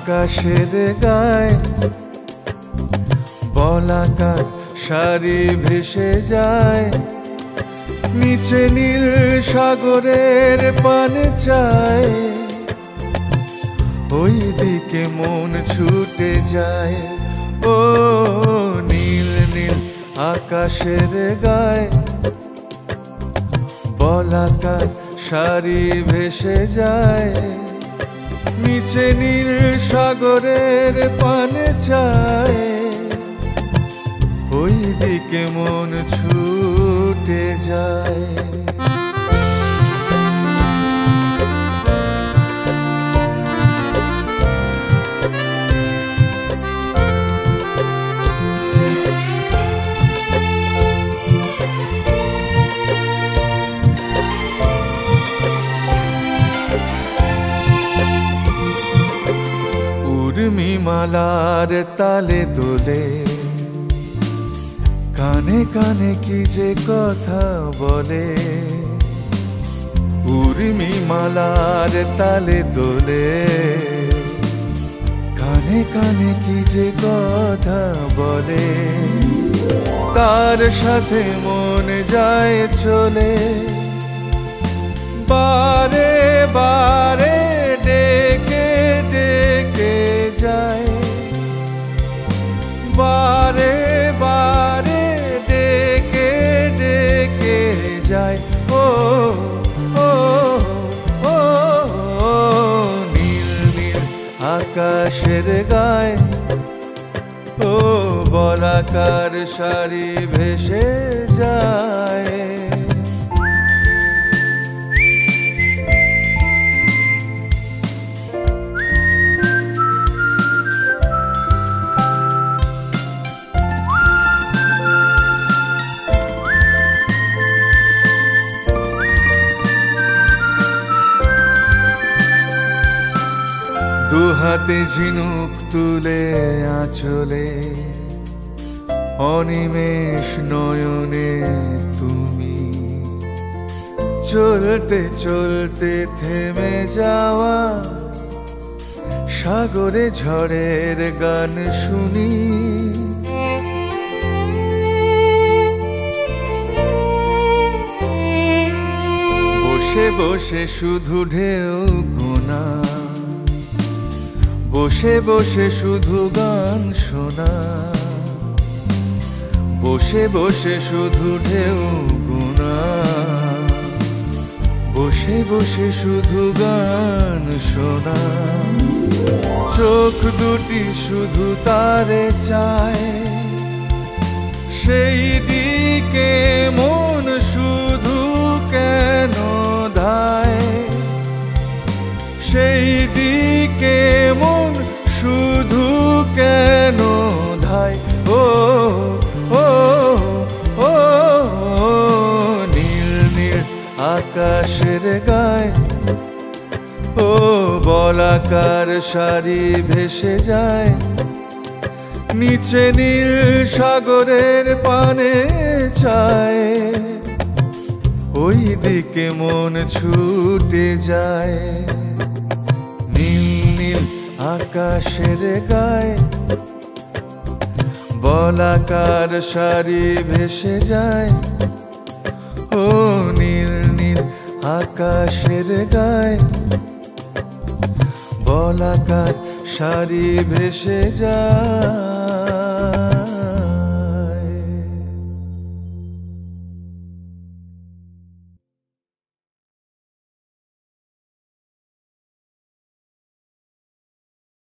আকাশের গায়ে বলাকার শাড়ি ভেসে যায়, নিচে নীল সাগরের পানে চায়, ওই দিকে মন ছুটে যায়। ও নীল নীল আকাশের গায়ে বলাকার শাড়ি ভেসে যায়, নিচে নীল সাগরের পানে চায়, ওই দিকে মন ছুটে যায়। উর্মিমালার তালে দোলে, কানে কানে কি যে কথা বলে। উর্মিমালার তালে দোলে, কানে কানে কি যে কথা বলে। তার সাথে মন যায় চলে, বারে বারে ডেকে ডেকে যায়, বারে বারে ডেকে ডেকে যায়। ও ও ও নীল নীল আকাশের গায়ে ও বলাকার শাড়ি ভেসে যায়। দুহাতে ঝিনুক তুলে আঁচলে, অনিমেষ নয়নে তুমি চলতে চলতে থেমে যাওয়া সাগরে ঝড়ের গান শুনি। বসে বসে শুধু ঢেউ গোনা, বসে বসে শুধু গান শোনা, বসে বসে শুধু ঢেউ গোনা, বসে বসে শুধু গান শোনা। চোখ দুটি শুধু তারে চায়, সেই দিকে মন শুধু কেন ধায়, সেই দিকে মন শুধু কেন ধায়। ও ও ও নীল নীল আকাশের গায়ে ও বলাকার শাড়ি ভেসে যায়, নিচে নীল সাগরের পানে চায়, ওই দিকে মন ছুটে যায়। নীল নীল আকাশের গায়ে বলাকার শাড়ি ভেসে যায়, ও নীল নীল আকাশের গায়ে বলাকার শাড়ি ভেসে যায়।